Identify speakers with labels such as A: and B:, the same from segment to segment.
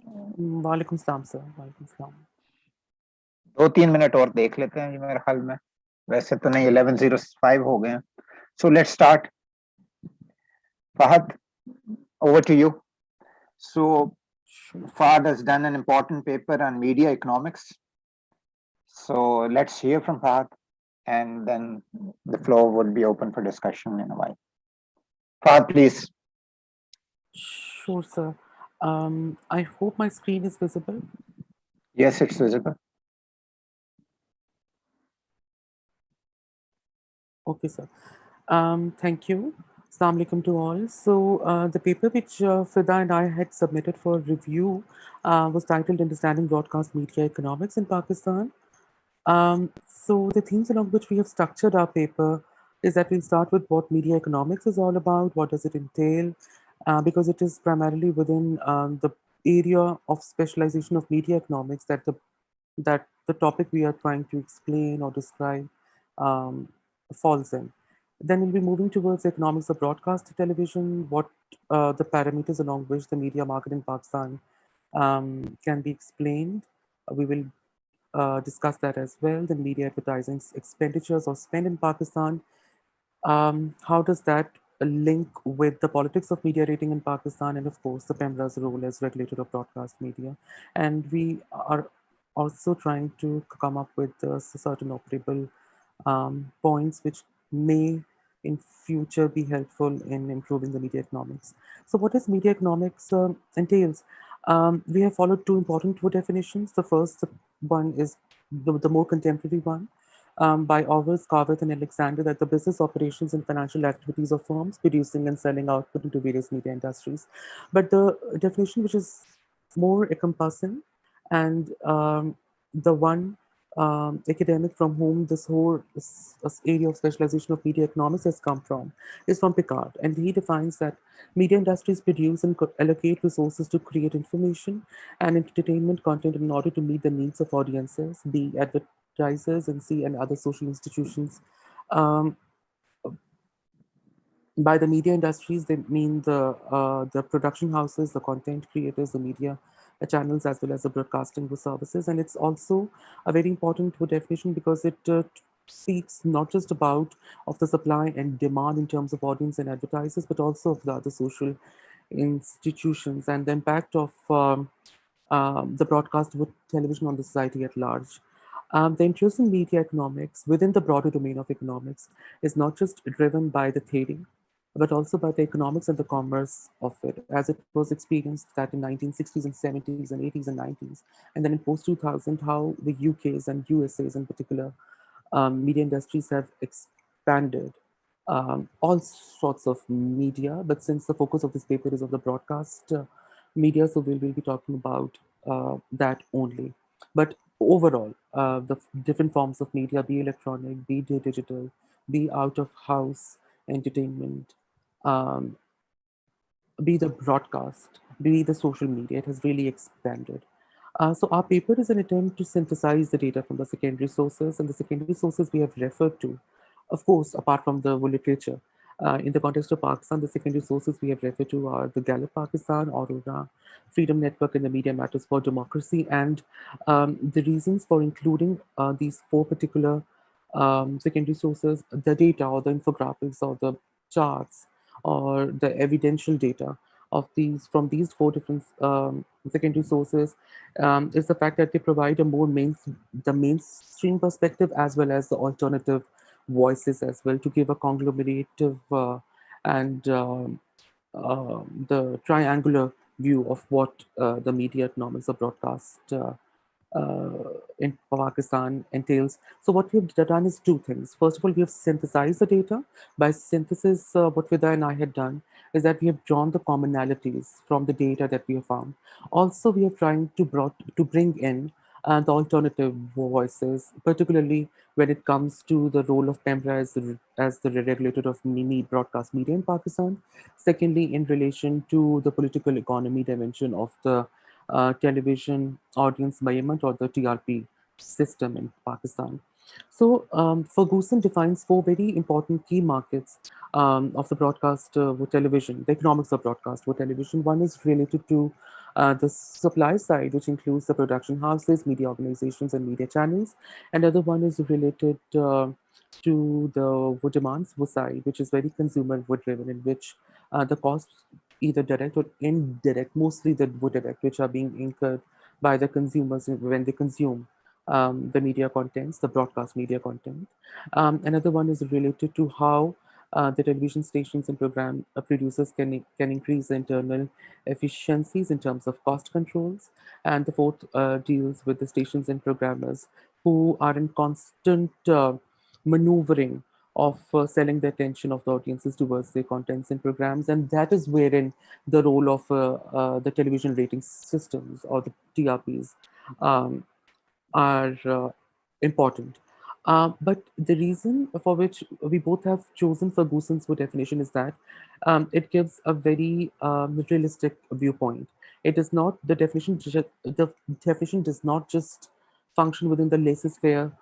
A: वालेकुम सलाम सर, वालेकुम सलाम।
B: 2-3 मिनट और देख लेते हैं जी, मेरे ख्याल में वैसे तो नहीं, 11:05 हो गए हैं। So let's start. Fahad, over to you. So Fahad has done an important paper on media economics. So let's hear from Fahad, and then the floor would be open for discussion in a while. Fahad, please.
A: Sure, sir. I hope my screen is visible.
B: Yes, it's visible.
A: Okay, sir. Thank you. Assalamu alaikum to all. So, the paper which Fida and I had submitted for review was titled Understanding Broadcast Media Economics in Pakistan. So, the themes along which we have structured our paper is that we'll start with what media economics is all about, what does it entail, because it is primarily within the area of specialization of media economics that the topic we are trying to explain or describe um, falls in. Then we'll be moving towards the economics of broadcast television, what the parameters along which the media market in Pakistan can be explained. We will discuss that as well. The media advertising expenditures or spend in Pakistan. How does that link with the politics of media rating in Pakistan and, of course, the PEMRA's role as regulator of broadcast media? And we are also trying to come up with certain operable points which may in future be helpful in improving the media economics. So what does media economics entails? We have followed two important two definitions. The first one is the more contemporary one by Orwell, Carveth, and Alexander, that the business operations and financial activities of firms producing and selling output into various media industries. But the definition which is more encompassing and the one academic from whom this whole area of specialization of media economics has come from is from Picard. And he defines that media industries produce and allocate resources to create information and entertainment content in order to meet the needs of audiences, be advertisers and see and other social institutions. Um, by the media industries, they mean the production houses, the content creators, the media channels, as well as the broadcasting services. And it's also a very important definition because it speaks not just about of the supply and demand in terms of audience and advertisers, but also of the other social institutions and the impact of the broadcast with television on the society at large. The interest in media economics within the broader domain of economics is not just driven by the theory, but also by the economics and the commerce of it, as it was experienced that in 1960s and 70s and 80s and 90s, and then in post 2000, how the UKs and USAs in particular media industries have expanded all sorts of media. But since the focus of this paper is of the broadcast media, so we will be talking about that only. But overall, the different forms of media, be electronic, be digital, be out of house entertainment, um, be the broadcast, be the social media, it has really expanded. So our paper is an attempt to synthesize the data from the secondary sources, and the secondary sources we have referred to, of course, apart from the literature. In the context of Pakistan, the secondary sources we have referred to are the Gallup Pakistan, Aurora, Freedom Network, and the Media Matters for Democracy. And the reasons for including these four particular secondary sources, the data or the infographics or the charts or the evidential data of these from these four different secondary sources is the fact that they provide a more the mainstream perspective as well as the alternative voices as well to give a conglomerative and the triangular view of what the media economics of broadcast in Pakistan entails. So what we've done is two things. First of all, we have synthesized the data. By synthesis, what Vida and I had done is that we have drawn the commonalities from the data that we have found. Also, we are trying to bring in the alternative voices, particularly when it comes to the role of PEMRA as the regulator of broadcast media in Pakistan. Secondly, in relation to the political economy dimension of the television audience measurement or the TRP system in Pakistan. So, Ferguson defines four very important key markets of the broadcast television, the economics of broadcast for television. One is related to The supply side, which includes the production houses, media organizations, and media channels. Another one is related to the wood demands side, which is very consumer wood driven, in which the costs, either direct or indirect, mostly the wood direct, which are being incurred by the consumers when they consume the media contents, the broadcast media content. Another one is related to how the television stations and program producers can increase the internal efficiencies in terms of cost controls. And the fourth deals with the stations and programmers who are in constant maneuvering of selling the attention of the audiences towards their contents and programs. And that is wherein the role of the television rating systems, or the TRPs, um, are important. But the reason for which we both have chosen Ferguson's definition is that it gives a very realistic viewpoint. It is not the definition. The definition does not just function within the laissez-faire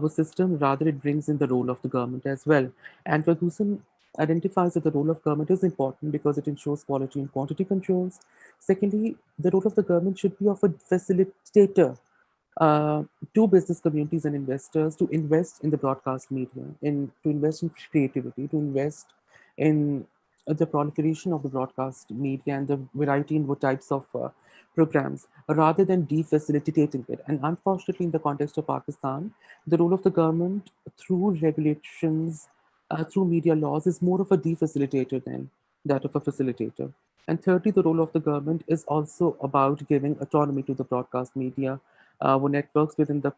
A: system. Rather, it brings in the role of the government as well. And Ferguson identifies that the role of government is important because it ensures quality and quantity controls. Secondly, the role of the government should be of a facilitator uh, to business communities and investors to invest in the broadcast media, to invest in creativity, to invest in the proliferation of the broadcast media and the variety in what types of programs, rather than defacilitating it. And unfortunately, in the context of Pakistan, the role of the government through regulations, through media laws, is more of a defacilitator than that of a facilitator. And thirdly, the role of the government is also about giving autonomy to the broadcast media, networks within the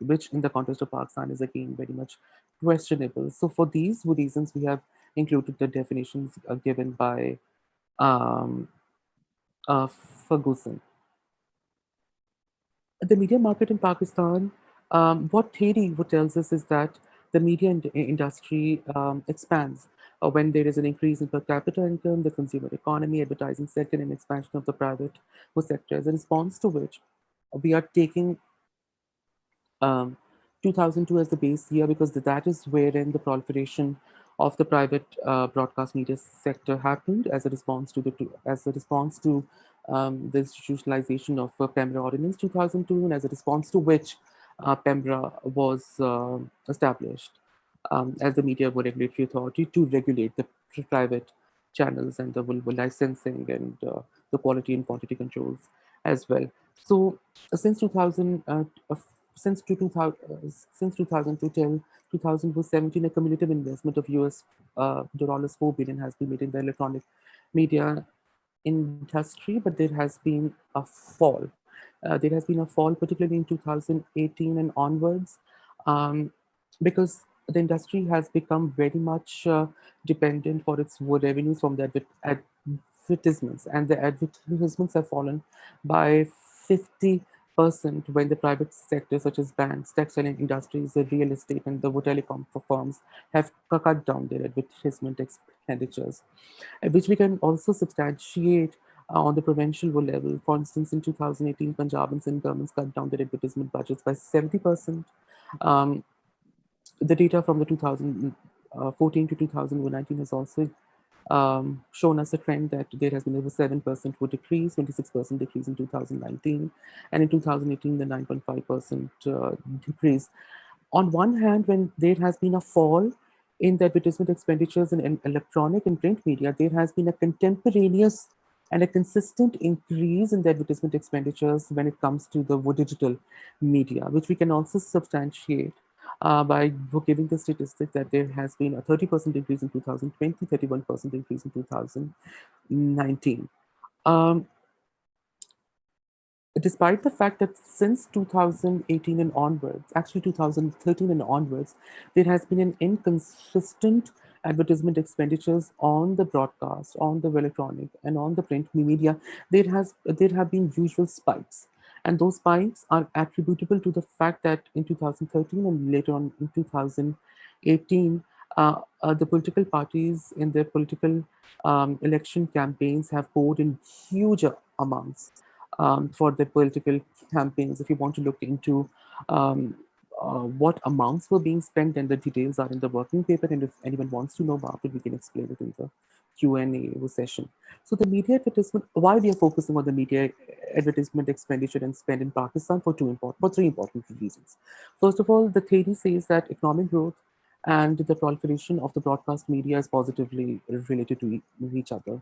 A: which in the context of Pakistan is again very much questionable. So for these reasons, we have included the definitions given by um, Ferguson. The media market in Pakistan, what theory what tells us is that the media industry expands when there is an increase in per capita income, the consumer economy, advertising sector, and expansion of the private sector. As a response to which, we are taking um, 2002 as the base year because that is wherein the proliferation of the private broadcast media sector happened as a response to the institutionalization of PEMRA Ordinance 2002, and as a response to which PEMRA was established as the media regulatory authority to regulate the private channels and the licensing and the quality and quantity controls as well. So since 2000, since 2000 till 2017, a cumulative investment of US dollars 4 billion has been made in the electronic media industry, but there has been a fall. There has been a fall, particularly in 2018 and onwards, um, because the industry has become very much dependent for its revenues from the advertisements, and the advertisements have fallen by 50% when the private sector, such as banks, textile industries, the real estate, and the telecom firms, have cut down their advertisement expenditures, which we can also substantiate on the provincial level. For instance, in 2018, Punjab and Sindh governments cut down their advertisement budgets by 70%. Um, the data from the 2014 to 2019 has also shown us a trend that there has been over 7% would decrease, 26% decrease in 2019, and in 2018, the 9.5% decrease. On one hand, when there has been a fall in the advertisement expenditures in electronic and print media, there has been a contemporaneous and a consistent increase in the advertisement expenditures when it comes to the digital media, which we can also substantiate by giving the statistic that there has been a 30% increase in 2020, 31% increase in 2019. Um, Despite the fact that since 2018 and onwards, actually 2013 and onwards, there has been an inconsistent advertisement expenditures on the broadcast, on the electronic, and on the print media. There have been usual spikes, and those spikes are attributable to the fact that in 2013 and later on in 2018, the political parties in their political election campaigns have poured in huge amounts for their political campaigns. If you want to look into um, what amounts were being spent, then the details are in the working paper. And if anyone wants to know about it, we can explain it in the Q&A session. So the media advertisement, why we are focusing on the media advertisement expenditure and spend in Pakistan for three important reasons. First of all, the theory says that economic growth and the proliferation of the broadcast media is positively related to each other.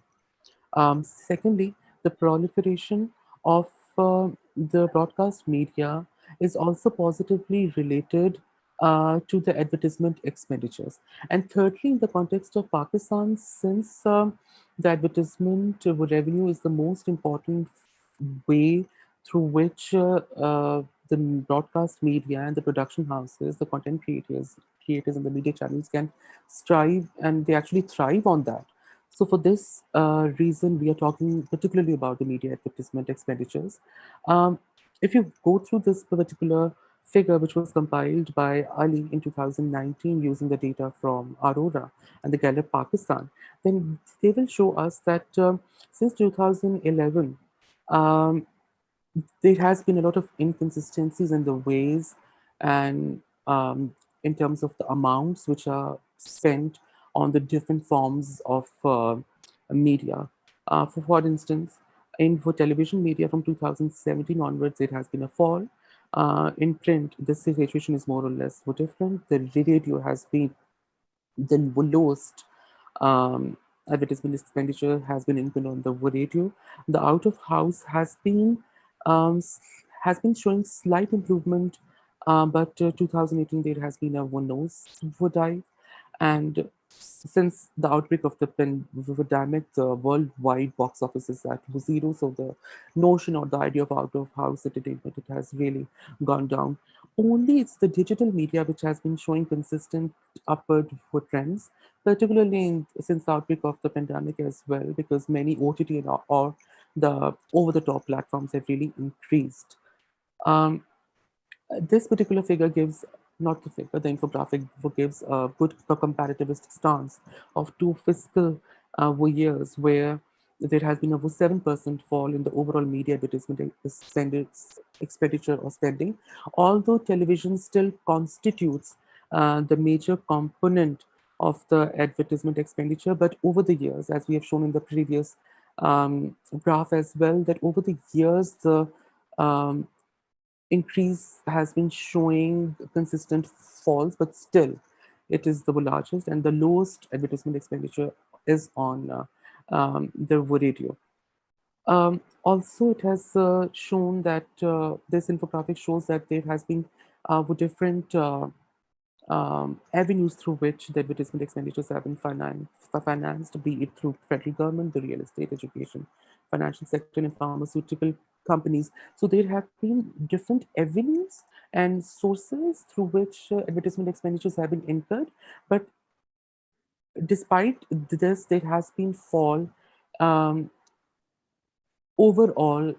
A: Secondly, the proliferation of the broadcast media is also positively related to the advertisement expenditures. And thirdly, in the context of Pakistan, since the advertisement revenue is the most important way through which the broadcast media and the production houses, the content creators and the media channels can strive, and they actually thrive on that. So for this reason, we are talking particularly about the media advertisement expenditures. Um, if you go through this particular figure, which was compiled by Ali in 2019 using the data from Aurora and the Gallup Pakistan, then they will show us that since 2011, um, there has been a lot of inconsistencies in the ways and in terms of the amounts which are spent on the different forms of media. For instance, for television media from 2017 onwards, it has been a fall. In print, the situation is more or less different. The radio has been the lowest advertisement expenditure has been incurred on the radio. The out of house um, s- has been showing slight improvement, but 2018 there has been a one nose dive, and since the outbreak of the pandemic, the worldwide box office is at zero. So the notion or the idea of out of house entertainment, it has really gone down. Only it's the digital media which has been showing consistent upward trends, particularly since the outbreak of the pandemic as well, because many OTT or the over-the-top platforms have really increased. Um, this particular figure gives, not the figure, the infographic gives a good comparativist stance of two fiscal years where there has been a 7% fall in the overall media advertisement expenditure or spending, although television still constitutes the major component of the advertisement expenditure. But over the years, as we have shown in the previous graph as well, that over the years, the um, increase has been showing consistent falls, but still it is the largest, and the lowest advertisement expenditure is on the radio. Also, it has shown that this infographic shows that there has been different avenues through which the advertisement expenditures have been financed, be it through federal government, the real estate, education, financial sector, and pharmaceutical companies. So there have been different avenues and sources through which advertisement expenditures have been incurred. But despite this, there has been fall um, overall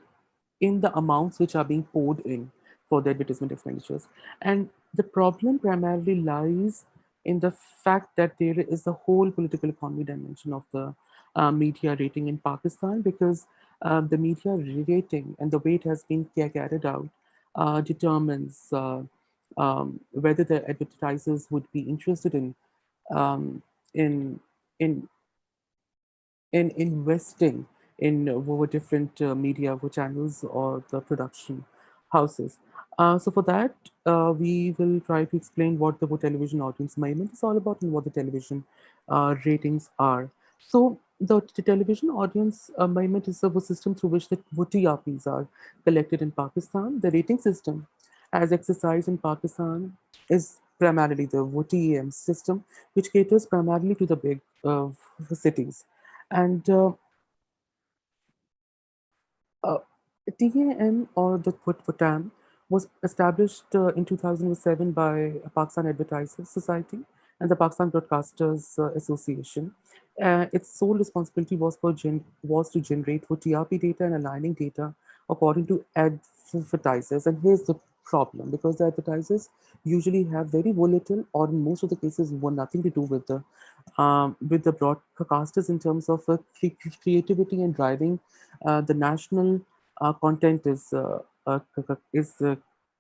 A: in the amounts which are being poured in for the advertisement expenditures. And the problem primarily lies in the fact that there is a whole political economy dimension of the media rating in Pakistan, because the media rating and the way it has been carried out determines whether the advertisers would be interested um, in in in investing in different media channels or the production houses. So for that, we will try to explain what the television audience measurement is all about and what the television ratings are. So the television audience measurement is a system through which the TRPs are collected in Pakistan. The rating system as exercised in Pakistan is primarily the TEM system, which caters primarily to the big cities. And uh, TAM, or the TAM, was established in 2007 by Pakistan Advertisers Society and the Pakistan Broadcasters Association. Its sole responsibility was to generate for TRP data and aligning data according to advertisers. And here's the problem, because the advertisers usually have very little, or in most of the cases, nothing to do with the broadcasters in terms of creativity and driving the national content is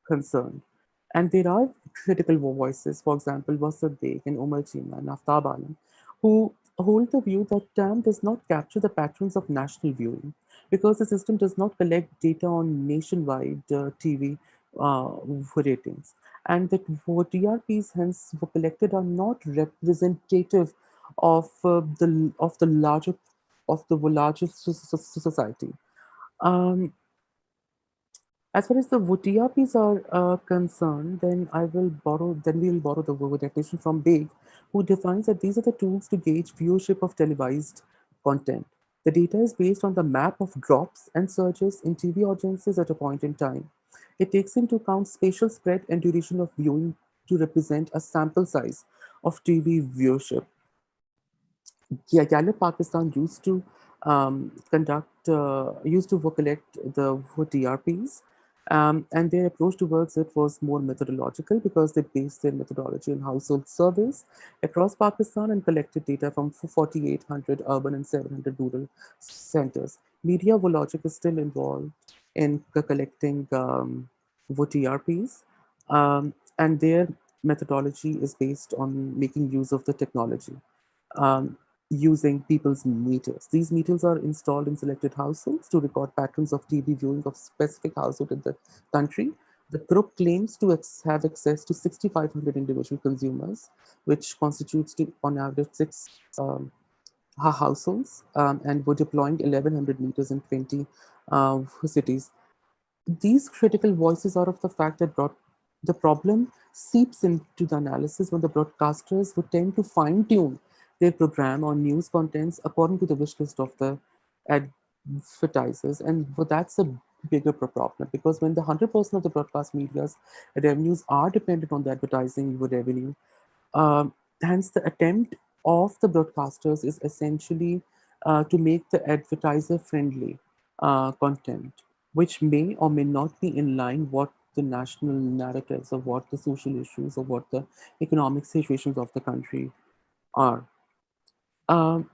A: concerned. And there are critical voices, for example, Wasat Beg and Omar Chima and Aftab Alam, who hold the view that TAM does not capture the patterns of national viewing because the system does not collect data on nationwide TV ratings, and that what TRPs hence were collected are not representative of the larger of the larger society. Um, as far as the TRPs are concerned, then we will borrow the word definition from Big, who defines that these are the tools to gauge viewership of televised content. The data is based on the map of drops and surges in TV audiences at a point in time. It takes into account spatial spread and duration of viewing to represent a sample size of TV viewership. Yeah, Gallup Pakistan used to collect the TRPs, and their approach towards it was more methodological because they based their methodology on household surveys across Pakistan and collected data from 4,800 urban and 700 rural centers. Media Logic is still involved in collecting TRPs, and their methodology is based on making use of the technology um, using people's meters. These meters are installed in selected households to record patterns of TV viewing of specific household in the country. The group claims to have access to 6,500 individual consumers, which constitutes to, on average six households, and were deploying 1,100 meters in 20 cities. These critical voices are of the fact that the problem seeps into the analysis when the broadcasters would tend to fine tune their program or news contents according to the wish list of the advertisers. And that's a bigger problem because when the 100% of the broadcast media's revenues are dependent on the advertising revenue, um, hence, the attempt of the broadcasters is essentially to make the advertiser friendly content, which may or may not be in line what the national narratives of what the social issues or what the economic situations of the country are. Um,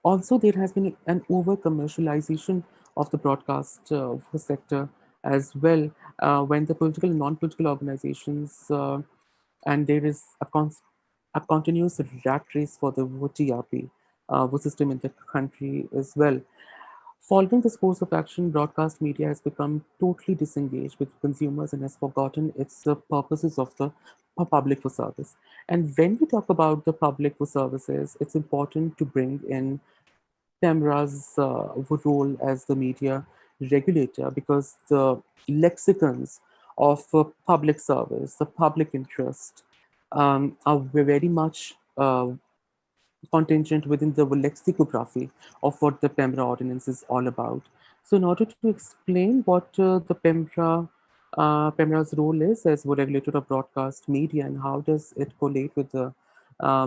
A: Also, there has been an over commercialization of the broadcast sector as well, when the political and non political organizations, and there is a continuous rat race for the TRP system in the country as well. Following this course of action, broadcast media has become totally disengaged with consumers and has forgotten its purposes of the public for service. And when we talk about the public for services, it's important to bring in Tamra's role as the media regulator because the lexicons of public service, the public interest, are very much contingent within the lexicography of what the PEMRA ordinance is all about. So, in order to explain what the PEMRA's role is as a regulator of broadcast media and how does it collate with the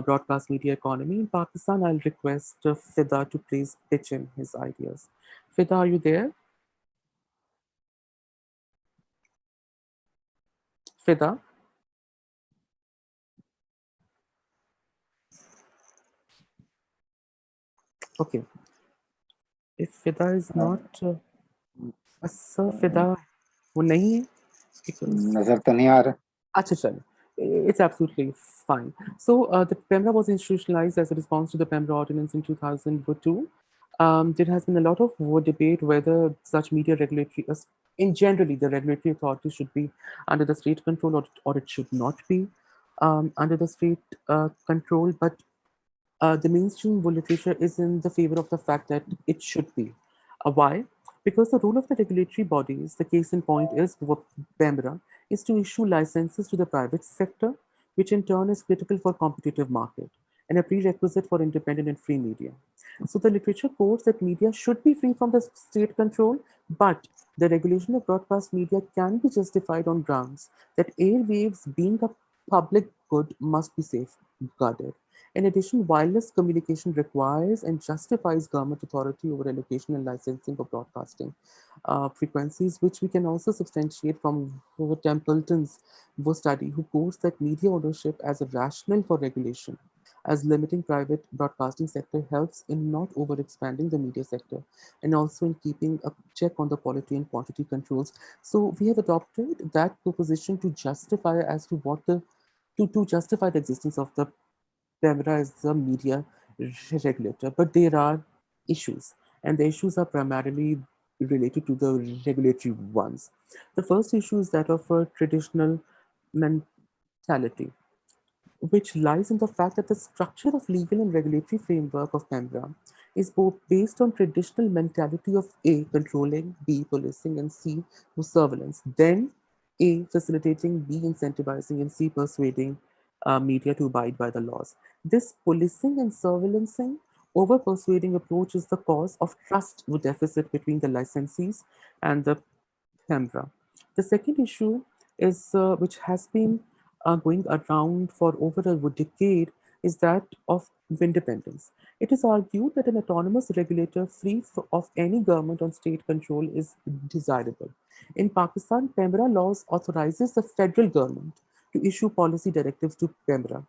A: broadcast media economy in Pakistan, I'll request Fida to please pitch in his ideas. Fida, are you there? Fida? Okay. If Fida is not, sir, Fida वो नहीं है because
B: नजर तो नहीं आ रहा.
A: Acha chalo. It's absolutely fine. So the PEMRA was institutionalized as a response to the PEMRA ordinance in 2002. There has been a lot of debate whether such media regulatory, in generally, the regulatory authority should be under the state control or it should not be under the state control. But the mainstream literature is in the favor of the fact that it should be. Why? Because the role of the regulatory bodies, the case in point is PEMRA, is to issue licenses to the private sector, which in turn is critical for competitive market and a prerequisite for independent and free media. So the literature quotes that media should be free from the state control, but the regulation of broadcast media can be justified on grounds that airwaves, being a public good, must be safeguarded. In addition, wireless communication requires and justifies government authority over allocation and licensing of broadcasting frequencies, which we can also substantiate from Templeton's study, who quotes that media ownership as a rationale for regulation, as limiting private broadcasting sector helps in not over expanding the media sector and also in keeping a check on the quality and quantity controls. So we have adopted that proposition to justify as to what the to justify the existence of the PEMRA as the media regulator, but there are issues, and the issues are primarily related to the regulatory ones. The first issue is that of a traditional mentality, which lies in the fact that the structure of legal and regulatory framework of PEMRA is both based on traditional mentality of A, controlling, B, policing, and C, surveillance, then A, facilitating, B, incentivizing, and C, persuading media to abide by the laws. This policing and surveillancing over persuading approach is the cause of trust deficit between the licensees and the Canberra. The second issue is, which has been going around for over a decade, is that of independence. It is argued that an autonomous regulator free of any government or state control is desirable. In Pakistan, PEMRA laws authorizes the federal government to issue policy directives to PEMRA.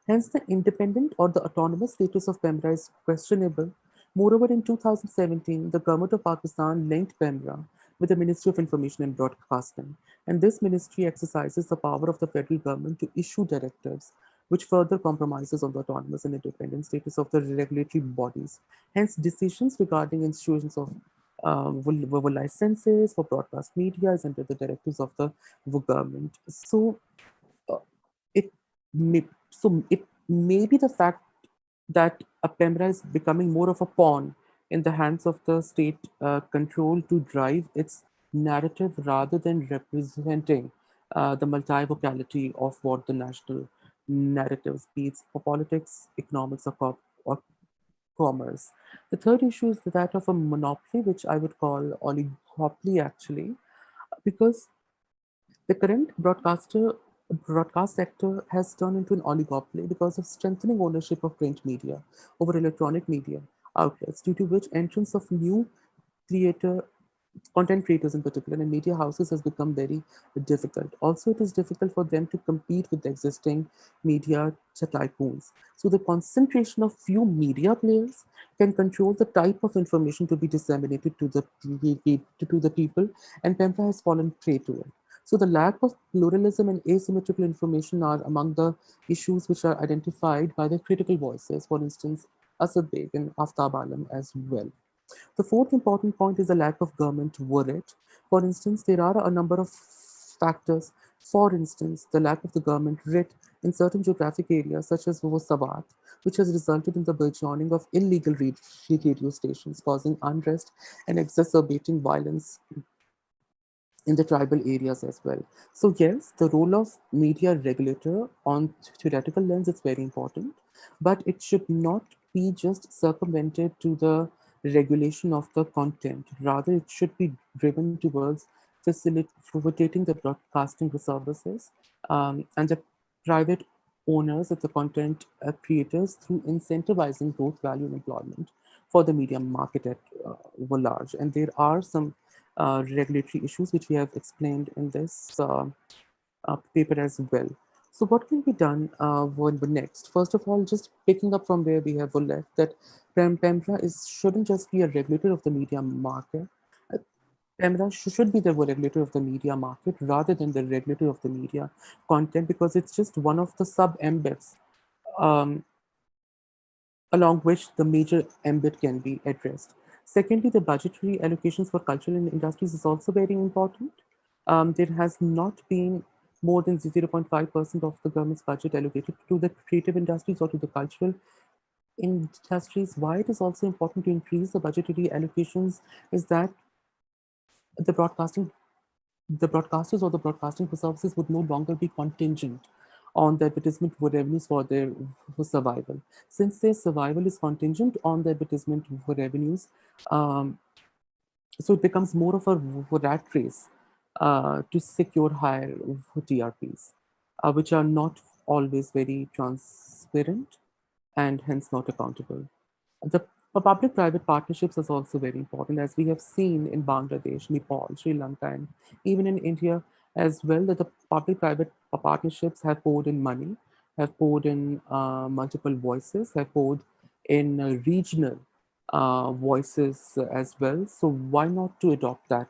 A: Hence, the independent or the autonomous status of PEMRA is questionable. Moreover, in 2017, the government of Pakistan linked PEMRA with the Ministry of Information and Broadcasting, and this ministry exercises the power of the federal government to issue directives, which further compromises on the autonomous and independent status of the regulatory bodies. Hence, decisions regarding institutions of licenses for broadcast media is under the directives of the government. Uh, it it may be the fact that a PEMRA is becoming more of a pawn in the hands of the state control to drive its narrative rather than representing the multivocality of what the national narratives, be it for politics, economics, or commerce. The third issue is that of a monopoly, which I would call oligopoly actually, because the current broadcast sector has turned into an oligopoly because of strengthening ownership of print media over electronic media outlets, due to which entrance of new creator content creators in particular and media houses has become very difficult. Also, it is difficult for them to compete with the existing media tycoons. So the concentration of few media players can control the type of information to be disseminated to the people, and PEMPA has fallen prey to it. So the lack of pluralism and asymmetrical information are among the issues which are identified by the critical voices, for instance, Asad Beg and Aftab Alam as well. The fourth important point is the lack of government word. For instance, there are a number of factors. For instance, the lack of the government writ in certain geographic areas, such as Savart, which has resulted in the burgeoning of illegal radio stations, causing unrest and exacerbating violence in the tribal areas as well. So yes, the role of media regulator on theoretical lens is very important, but it should not be just circumvented to the regulation of the content. Rather, it should be driven towards facilitating the broadcasting services and the private owners of the content creators through incentivizing growth, value, and employment for the media market at large. And there are some regulatory issues, which we have explained in this paper as well. So what can be done next? First of all, just picking up from where we have left, that PEMRA shouldn't just be a regulator of the media market. Uh, PEMRA should be the regulator of the media market rather than the regulator of the media content, because it's just one of the sub-embeds um, along which the major ambit can be addressed. Secondly, the budgetary allocations for cultural industries is also very important. There has not been more than 0.5% of the government's budget allocated to the creative industries or to the cultural industries. Why it is also important to increase the budgetary allocations is that the broadcasting the broadcasters or the broadcasting services would no longer be contingent on the advertisement revenues for their survival. Since their survival is contingent on the advertisement revenues, um, so it becomes more of a rat race to secure higher TRPs, which are not always very transparent and hence not accountable. The public-private partnerships is also very important, as we have seen in Bangladesh, Nepal, Sri Lanka, and even in India as well, that the public-private partnerships have poured in money, have poured in multiple voices, have poured in regional voices as well. So why not to adopt that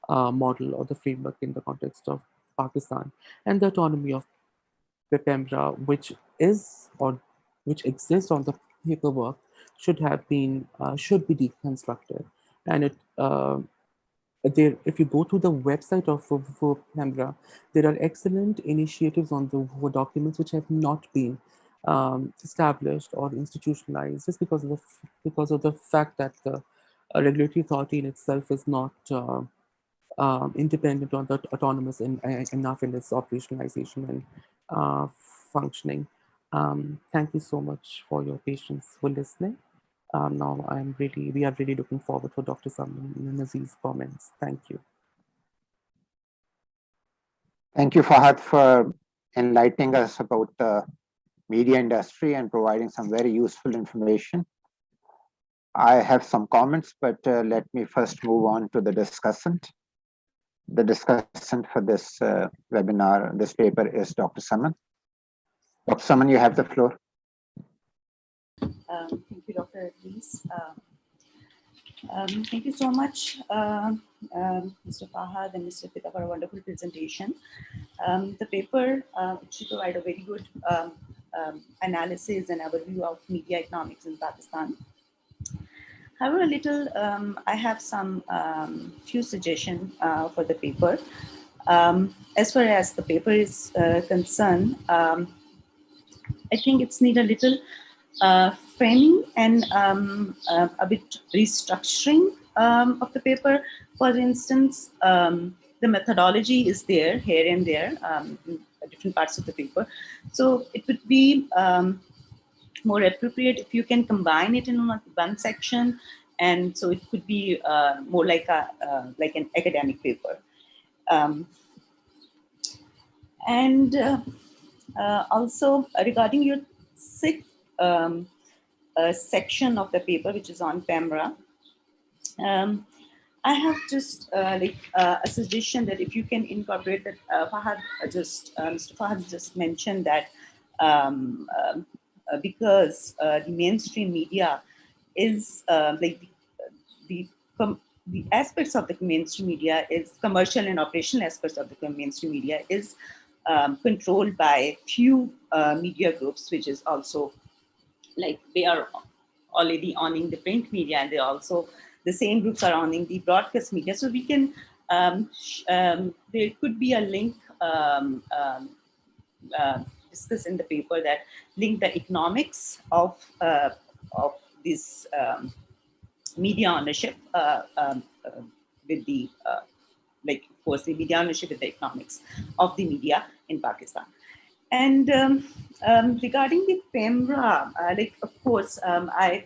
A: model or the framework in the context of Pakistan and the autonomy of Pepembra, which is or which exists on the paperwork should be deconstructed, and it there, if you go to the website of Canberra, there are excellent initiatives on the documents which have not been established or institutionalized just because of the fact that the regulatory authority in itself is not independent or not autonomous enough in its operationalization and uh, functioning. Thank you so much for your patience for listening. Now we are really looking forward for Dr. Salman Nazir's comments. Thank you.
B: Thank you, Fahad, for enlightening us about the media industry and providing some very useful information. I have some comments, but let me first move on to the discussant. The discussant for this webinar, this paper, is Dr. Saman. Dr. Saman, you have the floor.
C: Thank you, Dr. Adlis. Thank you so much, Mr. Fahad and Mr. Fida, for a wonderful presentation. The paper should provide a very good analysis and overview of media economics in Pakistan. However, I have some few suggestions for the paper. As far as the paper is concerned, I think it's need a little framing and a bit restructuring of the paper. For instance, the methodology is there here and there in different parts of the paper. So it would be more appropriate if you can combine it in one section, and so it could be more like an academic paper. Also regarding your sixth section of the paper, which is on PEMRA, I have just a suggestion that if you can incorporate that, Mr. Fahad just mentioned that because the mainstream media is the aspects of the mainstream media is commercial and operational aspects of the mainstream media is controlled by few media groups, which is also like they are already owning the print media, and they also the same groups are owning the broadcast media. So we can there could be a link discussed in the paper that link the economics of this media ownership with the like of course the media ownership with the economics of the media in Pakistan. And regarding the PEMRA, like of course I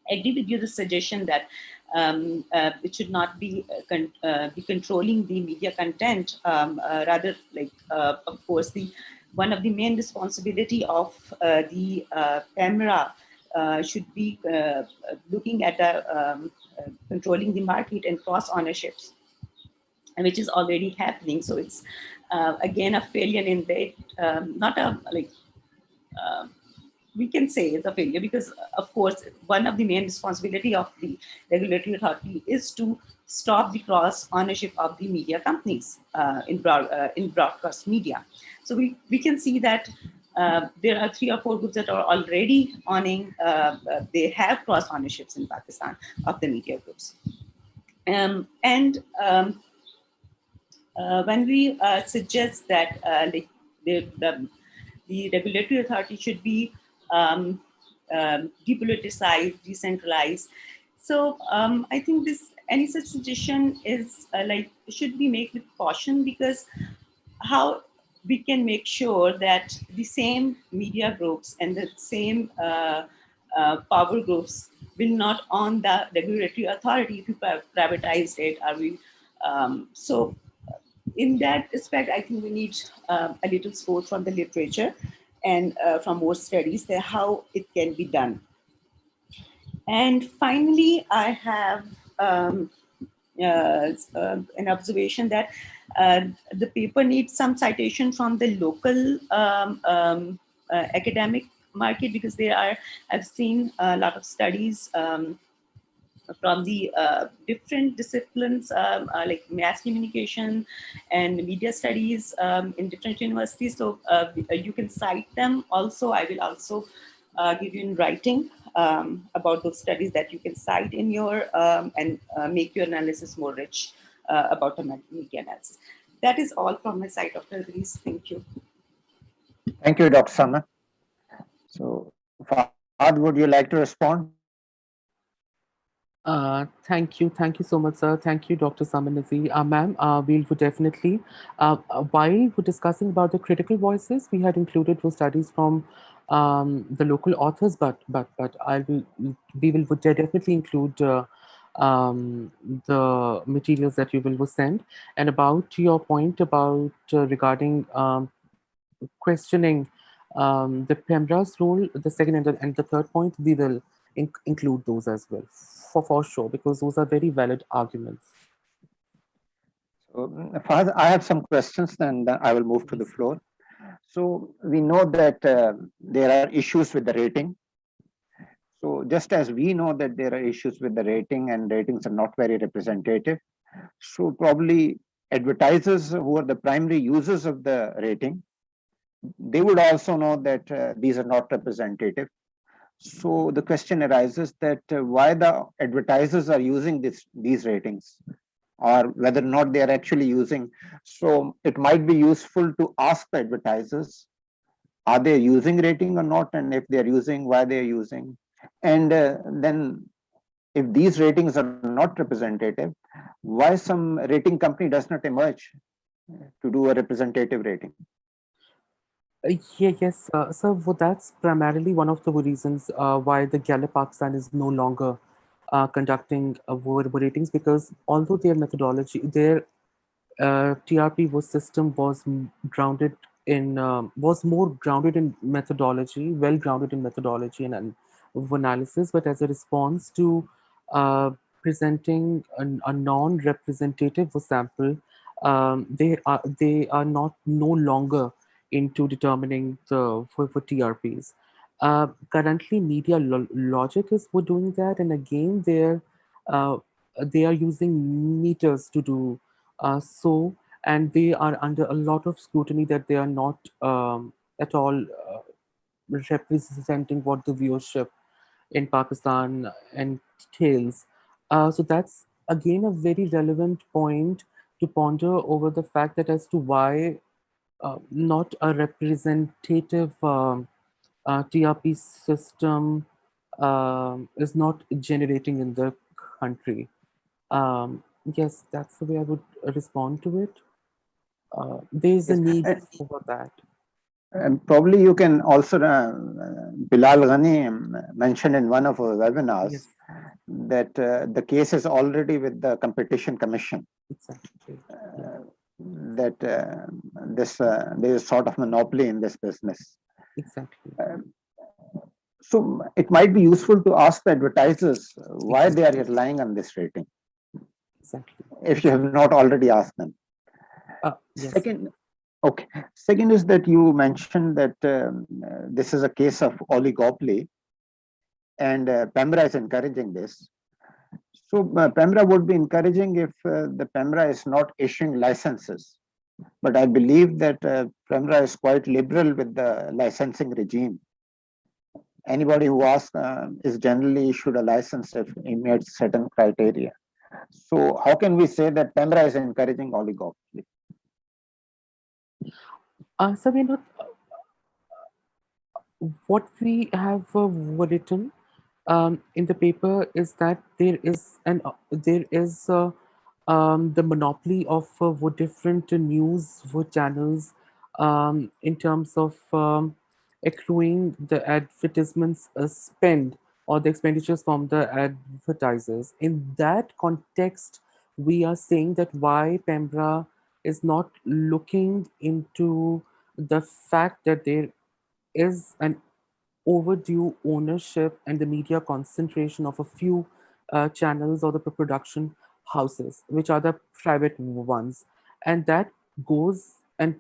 C: agree with you the suggestion that it should not be controlling the media content, rather like of course the one of the main responsibility of the PEMRA should be looking at controlling the market and cross ownerships, which is already happening. So it's again a failure in that, not a like we can say it's a failure because of course one of the main responsibility of the regulatory authority is to stop the cross ownership of the media companies in broadcast media. So we can see that there are 3 or 4 groups that are already owning, they have cross ownerships in Pakistan of the media groups. When we suggest that like the regulatory authority should be depoliticized, decentralized. So I think any such suggestion is should be made with caution, because how we can make sure that the same media groups and the same power groups will not own the regulatory authority if you privatize it. So in that aspect, I think we need a little support from the literature and from more studies there how it can be done. And finally, I have an observation that the paper needs some citation from the local academic market, because I've seen a lot of studies from the different disciplines like mass communication and media studies in different universities. So you can cite them also. I will also give you in writing about those studies that you can cite in your and make your analysis more rich about a media analysis. That is all from my side, Dr. Idris. Thank you.
B: Thank you, Dr. Sama. So, Fahad, would you like to respond?
A: Thank you so much, sir. Thank you, Dr. Samanazi. Ma'am, we'll would definitely, while we're discussing about the critical voices, we had included those studies from the local authors, but we would definitely include the materials that you will send. And about your point about regarding questioning the PEMRA's role, the second and the third point, we will include those as well, for sure, because those are very valid arguments.
B: So, Fahad, I have some questions, and then I will move to the
A: Yes.
B: floor. So, we know that there are issues with the rating. So, just as we know that there are issues with the rating and ratings are not very representative, so probably advertisers who are the primary users of the rating, they would also know that these are not representative. So the question arises that why the advertisers are using these ratings, or whether or not they are actually using. So it might be useful to ask the advertisers, are they using rating or not? And if they are using, why they are using? And then if these ratings are not representative, why some rating company does not emerge to do a representative rating?
A: Yes, so that's primarily one of the reasons why the Gallup Pakistan is no longer conducting ratings, because although their methodology, their TRP was system was grounded in was more grounded in methodology, well grounded in methodology and of analysis, but as a response to uh, presenting a non-representative sample, they are not no longer into determining the for TRPs. Currently, Media Logic is for doing that, and again, uh, they are using meters to do so, and they are under a lot of scrutiny that they are not at all representing what the viewership in Pakistan entails. So that's again a very relevant point to ponder over the fact that as to why not a representative TRP system is not generating in the country. Yes, that's the way I would respond to it. There's a
B: Yes.
A: need for that.
B: And probably you can also, Bilal Ghani mentioned in one of our webinars
A: Yes,
B: that the case is already with the Competition Commission,
A: exactly. Yeah,
B: that this there is sort of monopoly in this business.
A: exactly.
B: Uh, so it might be useful to ask the advertisers why they are
A: Exactly.
B: relying on this rating,
A: Exactly.
B: if you have
A: Exactly.
B: not already asked them.
A: Yes.
B: Second, okay. Second is that you mentioned that this is a case of oligopoly, and PEMRA is encouraging this. So PEMRA would be encouraging if the PEMRA is not issuing licenses. But I believe that PEMRA is quite liberal with the licensing regime. Anybody who asks is generally issued a license if it meets certain criteria. So how can we say that PEMRA is encouraging oligopoly?
A: So we're not what we have written in the paper is that there is the monopoly of what different news what channels in terms of accruing the advertisements spend or the expenditures from the advertisers. In that context, we are saying that why Pembra is not looking into the fact that there is an overdue ownership and the media concentration of a few channels or the production houses, which are the private ones. And that goes and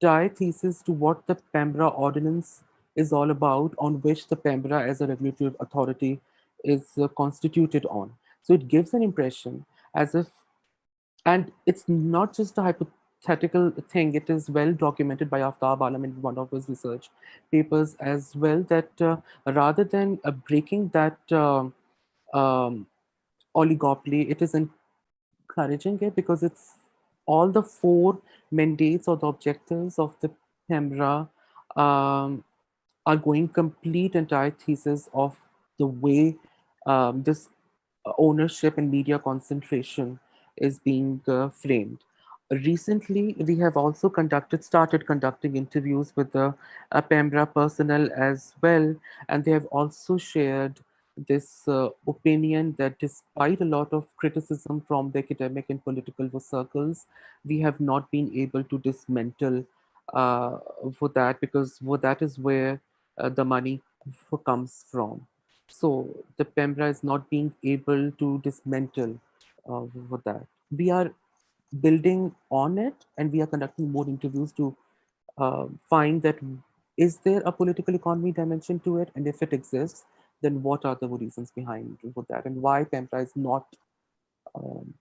A: tie thesis to what the Pembra Ordinance is all about, on which the Pembra as a regulatory authority is constituted on. So it gives an impression as if, and it's not just a hypothetical thing. It is well documented by Aftab Alam in one of his research papers as well, that rather than breaking that um, oligopoly, it is encouraging it, because it's all the four mandates or the objectives of the PEMRA um, are going complete antithesis of the way this ownership and media concentration is being framed. Recently, we have also started conducting interviews with the PEMRA personnel as well, and they have also shared this opinion that despite a lot of criticism from the academic and political circles, we have not been able to dismantle uh, for that, because that is where the money comes from. So the PEMRA is not being able to dismantle for that. We are building on it, and we are conducting more interviews to find that is there a political economy dimension to it, and if it exists, then what are the reasons behind for that, and why PEMRA is not um,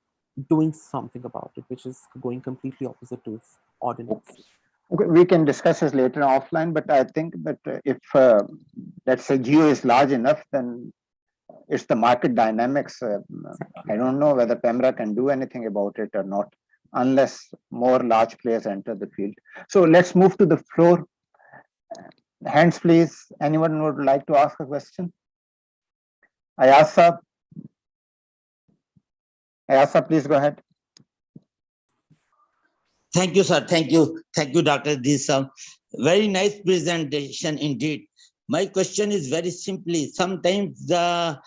A: doing something about it, which is going completely opposite to its ordinance.
B: Okay, we can discuss this later offline, but I think that if let's say geo is large enough, then it's the market dynamics. I don't know whether PEMRA can do anything about it or not, unless more large players enter the field. So let's move to the floor. Hands, please. Anyone would like to ask a question? Ayaz Ayaz, please go ahead.
D: Thank you, sir. Thank you. Thank you, Doctor. This very nice presentation indeed. My question is very simply, sometimes some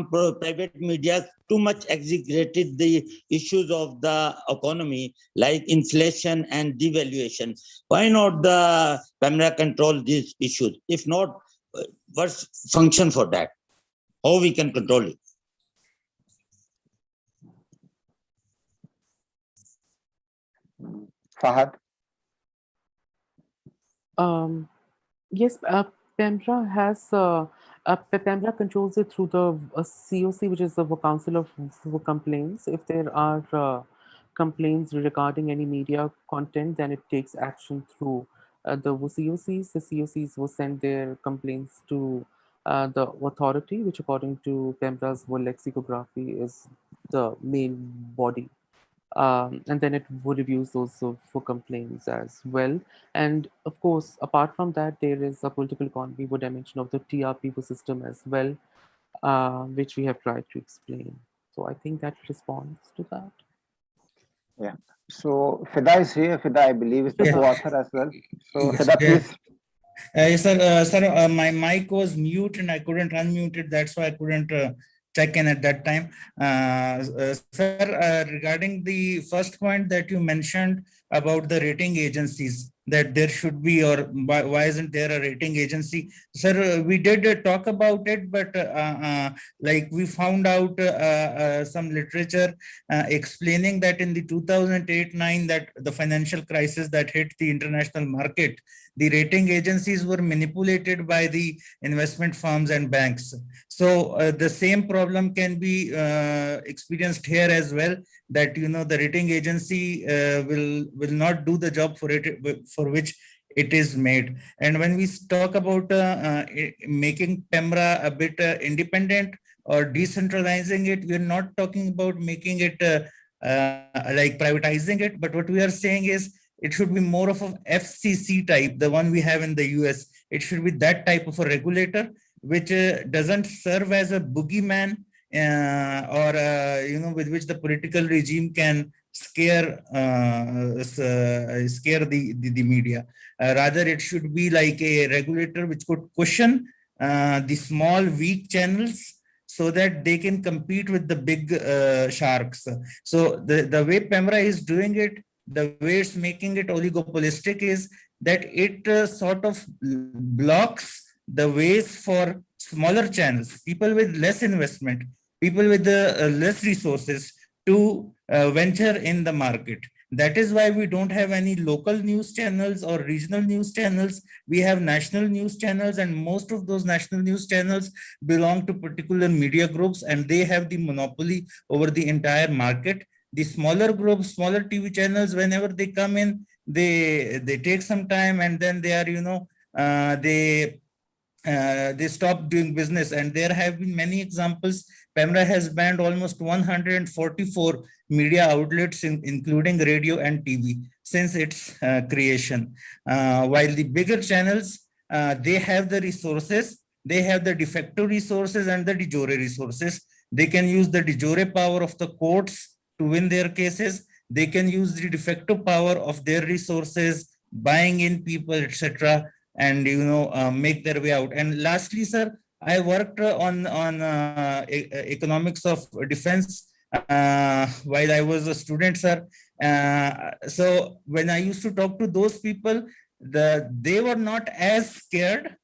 D: private media too much exaggerated the issues of the economy, like inflation and devaluation. Why not the PEMRA control these issues? If not, what's function for that? How we can control it?
B: Fahad.
A: Yes, PEMRA controls it through the COC, which is the Council of Complaints. If there are complaints regarding any media content, then it takes action through the COCs. The COCs will send their complaints to the authority, which according to PEMRA's lexicography is the main body, and then it would reviews those for complaints as well. And of course, apart from that, there is a political economy dimension of the TRP system as well, which we have tried to explain. So I think that responds to that.
B: Yeah. So Fida is here. Fida, I believe, is the
E: Yeah.
B: co-author as well. So
E: Yes,
B: Fida, please.
E: Yes, sir, my mic was mute and I couldn't unmute it. That's why I couldn't check in at that time. Sir, regarding the first point that you mentioned about the rating agencies, that there should be, or why isn't there a rating agency? Sir, we did talk about it, but like we found out some literature explaining that in the 2008-9, that the financial crisis that hit the international market, the rating agencies were manipulated by the investment firms and banks. So the same problem can be experienced here as well, that the rating agency will not do the job for which it is made. And when we talk about making PEMRA a bit independent or decentralizing it, we're not talking about making it like privatizing it, but what we are saying is it should be more of a FCC type, the one we have in the US. It should be that type of a regulator, which doesn't serve as a boogeyman or with which the political regime can scare the media. Rather, it should be like a regulator which could cushion the small, weak channels so that they can compete with the big sharks. So the way PEMRA is doing it, the way it's making it oligopolistic, is that it sort of blocks the ways for smaller channels, people with less investment, people with less resources to venture in the market. That is why we don't have any local news channels or regional news channels. We have national news channels, and most of those national news channels belong to particular media groups, and they have the monopoly over the entire market. The smaller groups, smaller TV channels, whenever they come in, they take some time, and then they are, they stop doing business. And there have been many examples. PEMRA has banned almost 144 media outlets, including radio and TV, since its creation. While the bigger channels, they have the resources, they have the de facto resources and the de jure resources. They can use the de jure power of the courts to win their cases. They can use the de facto power of their resources, buying in people, etc., and make their way out. And lastly, sir, I worked on economics of defense while I was a student, sir. So when I used to talk to those people, they were not as scared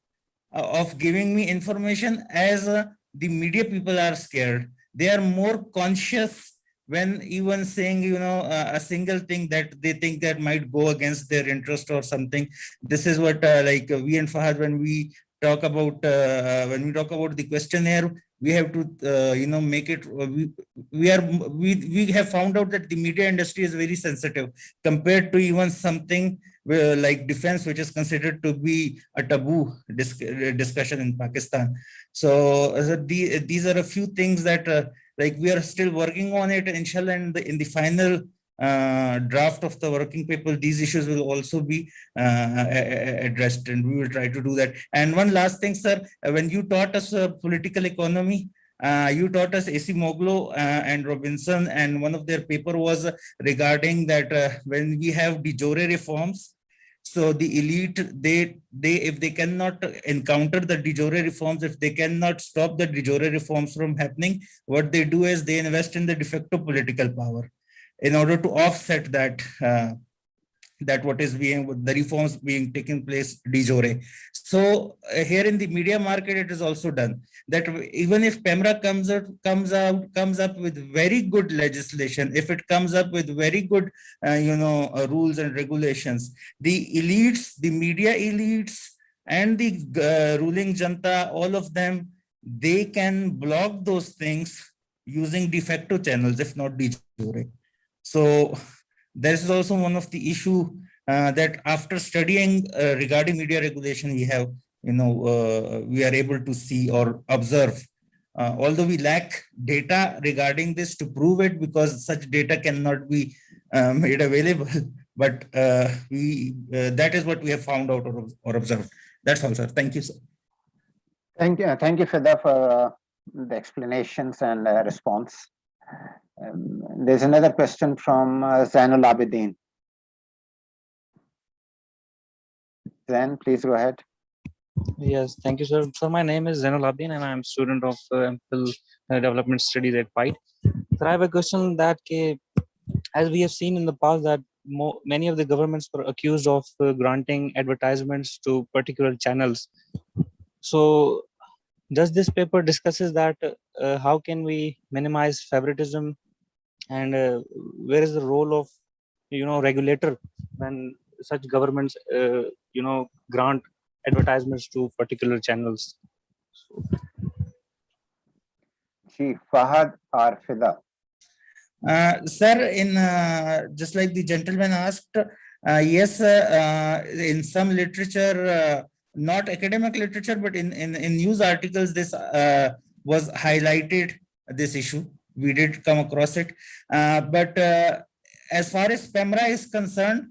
E: of giving me information as the media people are scared. They are more conscious when even saying, a single thing that they think that might go against their interest or something. This is what like we and Fahad, when we talk about the questionnaire, we have to make it. We have found out that the media industry is very sensitive compared to even something like defense, which is considered to be a taboo discussion in Pakistan. So these are a few things that like we are still working on it, inshallah, and in the final draft of the working paper, these issues will also be addressed, and we will try to do that. And one last thing, sir, when you taught us political economy, you taught us AC Moglo and Robinson, and one of their paper was regarding that when we have de jure reforms, so the elite, they if they cannot encounter the de jure reforms, if they cannot stop the de jure reforms from happening, what they do is they invest in the de facto political power in order to offset that what is being, the reforms being taken place de jure. So here in the media market, it is also done that even if PEMRA comes up with very good legislation, if it comes up with very good rules and regulations, the elites, the media elites, and the ruling janta, all of them, they can block those things using de facto channels, if not de jure. So this is also one of the issue that after studying regarding media regulation, we have, we are able to see or observe. Although we lack data regarding this to prove it, because such data cannot be made available, but that is what we have found out or observed. That's all, sir. Thank you, sir.
B: Thank you, Fida, for the explanations and response. There's another question from Zain Ul Abideen. Zain, please go ahead.
F: Yes, thank you, sir. So my name is Zain Ul Abideen, and I'm a student of MPhil Development Studies at PIDE. So I have a question that, as we have seen in the past, that many of the governments were accused of granting advertisements to particular channels. So does this paper discusses that how can we minimize favoritism, and where is the role of regulator when such governments grant advertisements to particular channels?
B: Chief Fahad or Fida?
E: Sir, in just like the gentleman asked, yes, in some literature, not academic literature, but in news articles, this was highlighted, this issue. We did come across it. But as far as PEMRA is concerned,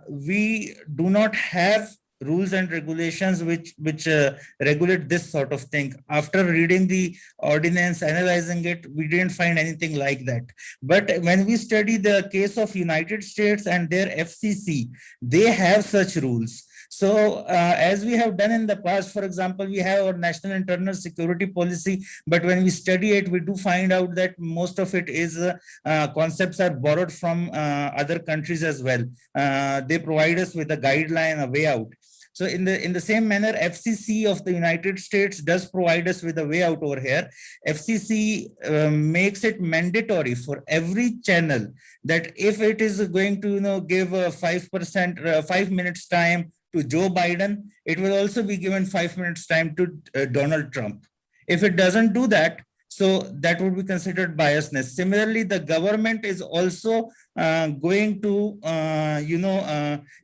E: we do not have rules and regulations which regulate this sort of thing. After reading the ordinance, analyzing it, we didn't find anything like that. But when we study the case of United States and their FCC, they have such rules. So as we have done in the past, for example, we have our national internal security policy, but when we study it, we do find out that most of it is concepts are borrowed from other countries as well. They provide us with a guideline, a way out. So in the same manner, FCC of the United States does provide us with a way out over here. FCC makes it mandatory for every channel that if it is going to give 5%, 5 minutes time to Joe Biden, it will also be given 5 minutes time to Donald Trump. If it doesn't do that, So that would be considered biasness. Similarly, the government is also going to,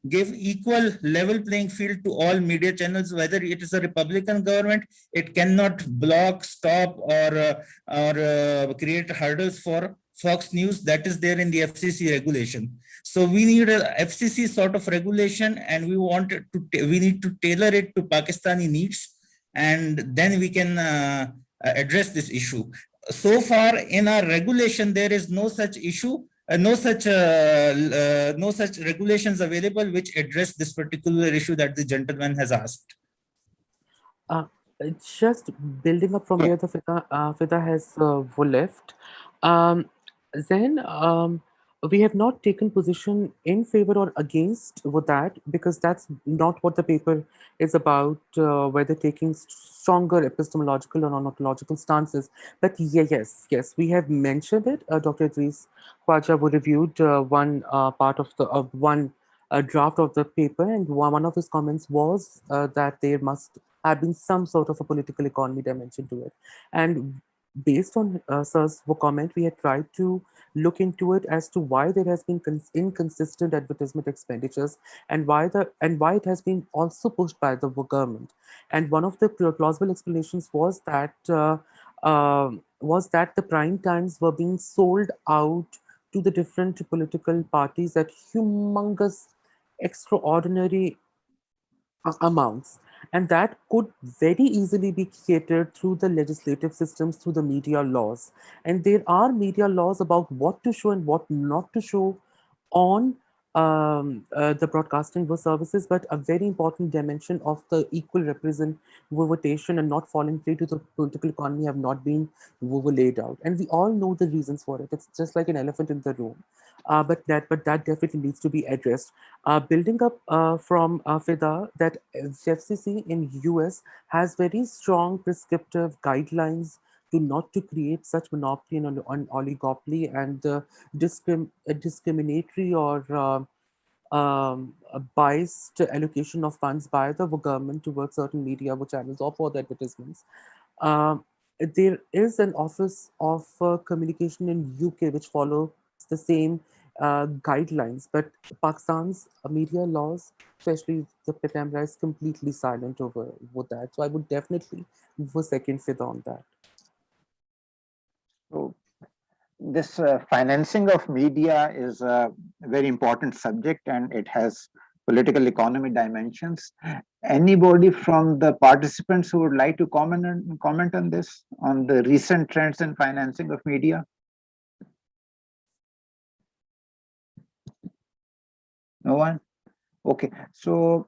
E: give equal level playing field to all media channels, whether it is a Republican government. It cannot block, stop, or create hurdles for Fox News. That is there in the FCC regulation. So we need a FCC sort of regulation, and we need to tailor it to Pakistani needs, and then we can address this issue. So far in our regulation, there is no such issue, no such regulations available which address this particular issue that the gentleman has asked.
A: Uh, just building up from where the Fida has left, then we have not taken position in favor or against with that, because that's not what the paper is about, whether taking stronger epistemological or ontological stances. But yes, we have mentioned it. Dr. Idris Khwaja would reviewed one part of the one draft of the paper, and one of his comments was that there must have been some sort of a political economy dimension to it. And based on Sir's comment, we had tried to look into it as to why there has been inconsistent advertisement expenditures, and why it has been also pushed by the government. And one of the plausible explanations was that the prime times were being sold out to the different political parties at humongous, extraordinary amounts, and that could very easily be catered through the legislative systems, through the media laws. And there are media laws about what to show and what not to show on the broadcasting services, but a very important dimension of the equal representation and not falling prey to the political economy have not been laid out, and we all know the reasons for it. It's just like an elephant in the room, but that definitely needs to be addressed. Building up from Fida, that FCC in US has very strong prescriptive guidelines to not to create such monopoly and on oligopoly, and discriminatory or a biased allocation of funds by the government towards certain media channels or for the advertisements. There is an office of communication in UK which follows the same guidelines, but Pakistan's media laws, especially the camera, is completely silent over that. So I would definitely move a second Fida on that.
B: So this financing of media is a very important subject, and it has political economy dimensions. Anybody from the participants who would like to comment on this, on the recent trends in financing of media? No one? Okay, so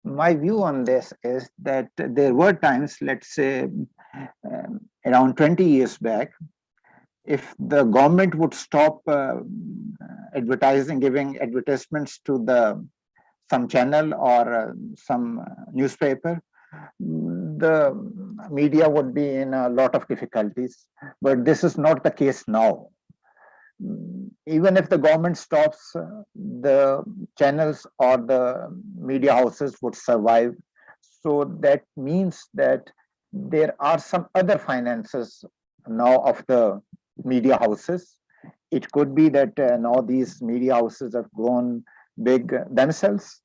B: my view on this is that there were times, let's say around 20 years back, if the government would stop giving advertisements to some channel or some newspaper, the media would be in a lot of difficulties. But this is not the case now. Even if the government stops, the channels or the media houses would survive. So that means that there are some other finances now of the media houses. It could be that now these media houses have grown big themselves,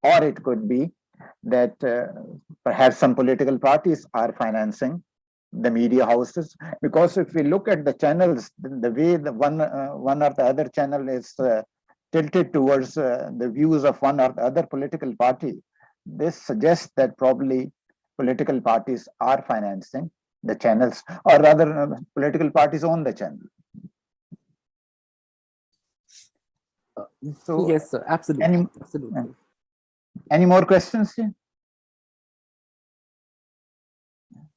B: or it could be that perhaps some political parties are financing the media houses. Because if we look at the channels, the way the one or the other channel is tilted towards the views of one or the other political party, this suggests that probably political parties are financing the channels, or rather political parties own the channel. So
A: yes, sir, absolutely. Absolutely.
B: Any more questions here?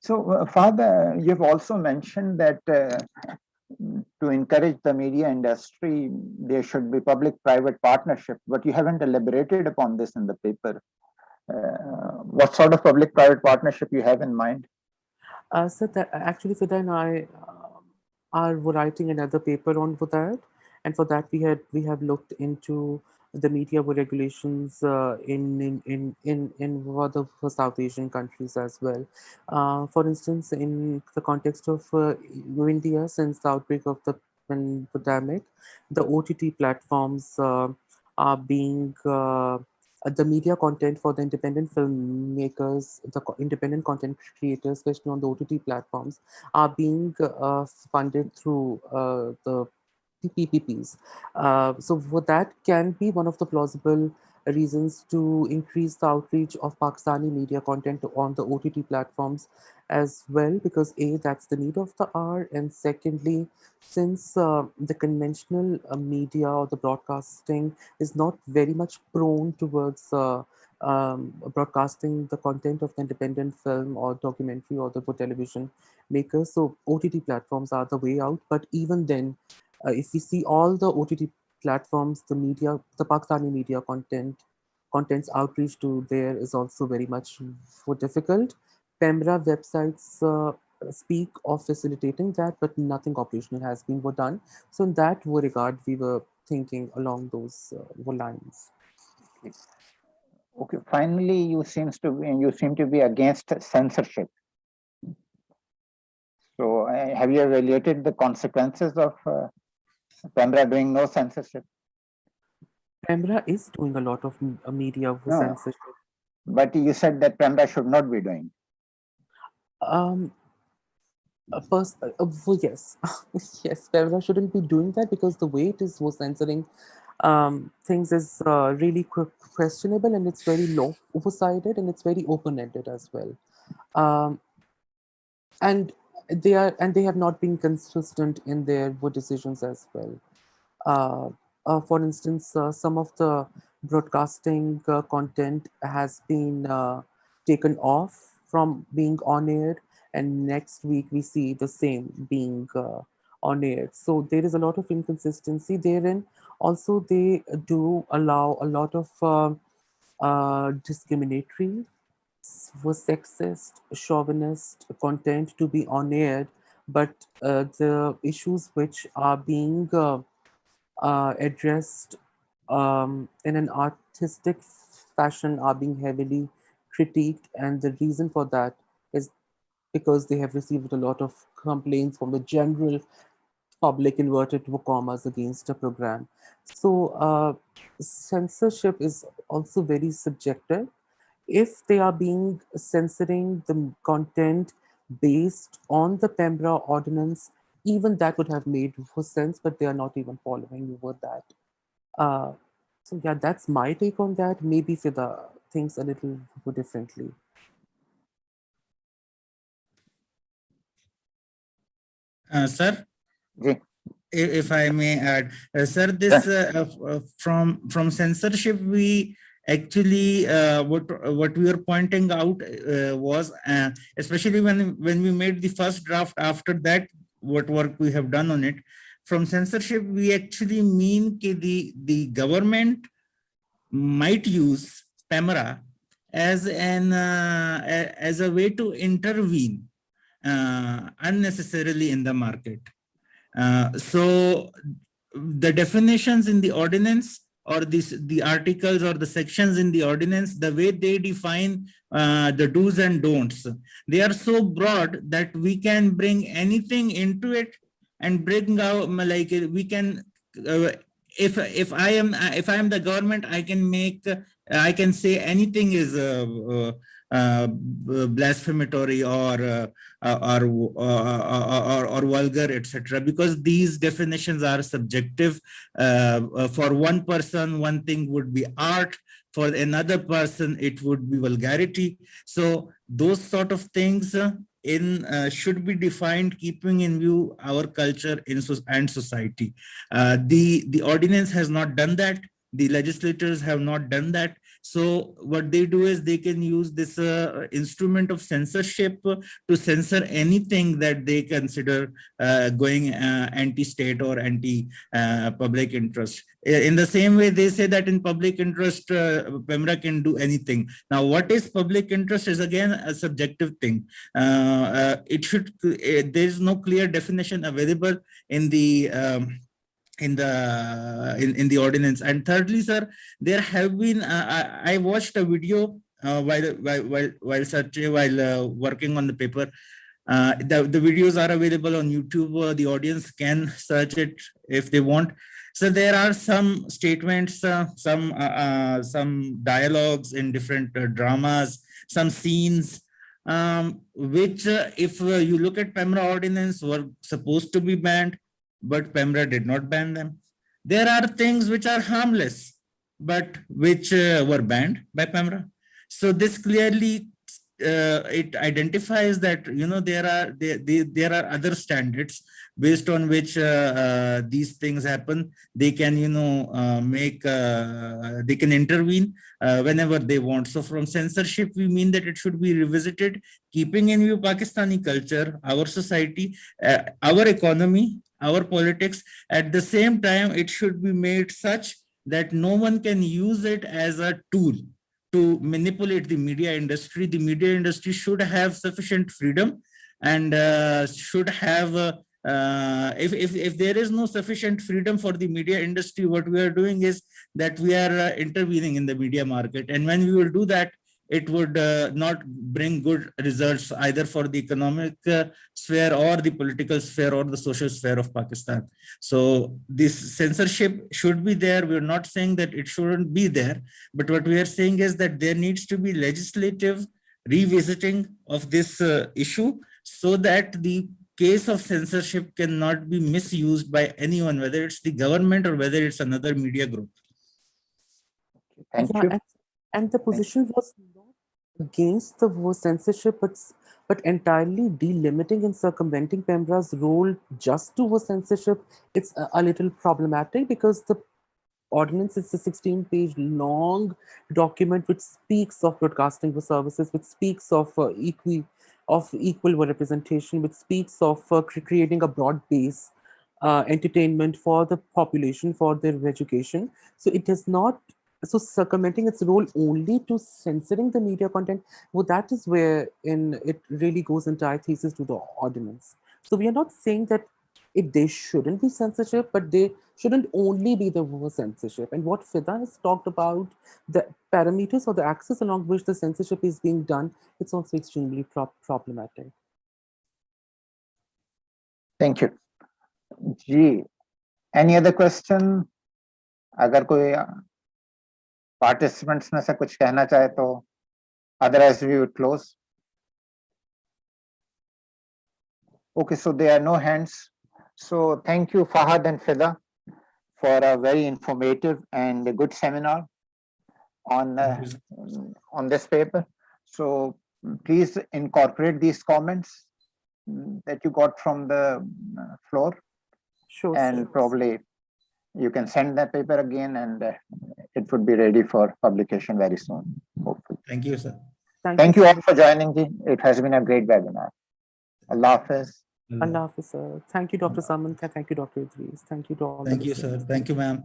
B: So, Father, you've also mentioned that to encourage the media industry, there should be public-private partnership, but you haven't elaborated upon this in the paper. What sort of public-private partnership you have in mind?
A: So that, actually, Fida and I are writing another paper on for that, and for that we have looked into the media regulations in other South Asian countries as well. For instance, in the context of India, since the outbreak of the pandemic, the OTT platforms are being the media content for the independent filmmakers, the independent content creators, especially on the OTT platforms, are being funded through the PPPs. So for that can be one of the plausible reasons to increase the outreach of Pakistani media content on the OTT platforms as well, because A, that's the need of the hour, and secondly, since the conventional media or the broadcasting is not very much prone towards broadcasting the content of the independent film or documentary or the for television makers, so OTT platforms are the way out. But even then, if we see all the OTT platforms, the media, the Pakistani media content's outreach to there is also very much for difficult. Pembra websites speak of facilitating that, but nothing operational has been done. So in that regard, we were thinking along those lines.
B: Okay, finally, you seem to be against censorship. So, have you evaluated the consequences of Pembra doing no censorship?
A: Pembra is doing a lot of media for
B: No,
A: censorship.
B: but you said that Pembra should not be doing.
A: Um, well, yes, yes, Pembra shouldn't be doing that because the way it is for censoring things is really questionable, and it's very low oversighted, and it's very open-ended as well. Um, and they have not been consistent in their decisions as well. Uh, for instance, some of the broadcasting content has been taken off from being on air, and next week we see the same being on air. So there is a lot of inconsistency therein. Also, they do allow a lot of discriminatory, for sexist, chauvinist content to be on air, but the issues which are being addressed in an artistic fashion are being heavily critiqued, and the reason for that is because they have received a lot of complaints from the general public, inverted commas, against the program. So censorship is also very subjective. If they are being censoring the content based on the Pembra ordinance, even that would have made for sense, but they are not even following over that. Uh, so yeah, that's my take on that. Maybe Fida thinks a little differently.
E: Sir,
B: Ji.
E: if I may add, sir, this from censorship, we actually what we were pointing out was especially when we made the first draft. After that, what work we have done on it, from censorship, we actually mean the government might use PEMRA as as a way to intervene unnecessarily in the market. So the definitions in the ordinance, or the articles or the sections in the ordinance, the way they define the do's and don'ts, they are so broad that we can bring anything into it and bring out, like we can if I am the government, I can make I can say anything is blasphematory or vulgar, etc., because these definitions are subjective. For one person, one thing would be art; for another person, it would be vulgarity. So those sort of things should be defined, keeping in view our culture and society. The ordinance has not done that. The legislators have not done that. So what they do is they can use this instrument of censorship to censor anything that they consider going anti-state or anti-public interest. In the same way, they say that in public interest, PEMRA can do anything. Now, what is public interest is again a subjective thing. There is no clear definition available in the in the ordinance. And thirdly, sir, there have been I watched a video while working on the paper. The videos are available on YouTube. The audience can search it if they want. So there are some statements, some dialogues in different dramas, some scenes, which if you look at PEMRA ordinance, were supposed to be banned, but PEMRA did not ban them. There are things which are harmless, but which were banned by PEMRA. So this clearly it identifies that there are other standards based on which these things happen. They can they can intervene whenever they want. So from censorship, we mean that it should be revisited, keeping in view Pakistani culture, our society, our economy, our politics. At the same time, it should be made such that no one can use it as a tool to manipulate the media industry. The media industry should have sufficient freedom and should have, if there is no sufficient freedom for the media industry, what we are doing is that we are intervening in the media market. And when we will do that, it would not bring good results either for the economic sphere or the political sphere or the social sphere of Pakistan. So this censorship should be there. We're not saying that it shouldn't be there, but what we are saying is that there needs to be legislative revisiting of this issue so that the case of censorship cannot be misused by anyone, whether it's the government or whether it's another media group.
B: Thank
A: Yeah,
B: you.
A: and the position was not against the war censorship, but entirely delimiting and circumventing PEMRA's role just to war censorship. It's a little problematic because the ordinance is a 16-page long document which speaks of broadcasting for services, which speaks of equal representation, which speaks of creating a broad base entertainment for the population for their education. So it does not, so circumventing its role only to censoring the media content, well, that is where in it really goes antithesis to the ordinance. So we are not saying that they shouldn't be censorship, but they shouldn't only be the war censorship. And what Fida has talked about, the parameters or the axis along which the censorship is being done, it's also extremely problematic.
B: Thank you. Ji, any other question? अगर कोई participants में से कुछ कहना चाहे तो, otherwise we would close. Okay, so there are no hands. So thank you, Fahad and Fida, for a very informative and a good seminar on this paper. So please incorporate these comments that you got from the floor.
A: Sure,
B: and
A: sir.
B: Probably you can send that paper again, and it would be ready for publication very soon, hopefully.
E: Thank you, sir.
B: Thank you all for joining me. It has been a great webinar. Allah Hafiz.
A: Allah Hafiz, sir. Thank you, Dr. Samantha. Thank you, Dr. Idris. Thank you to all.
E: Thank you, sir. Thank you, ma'am.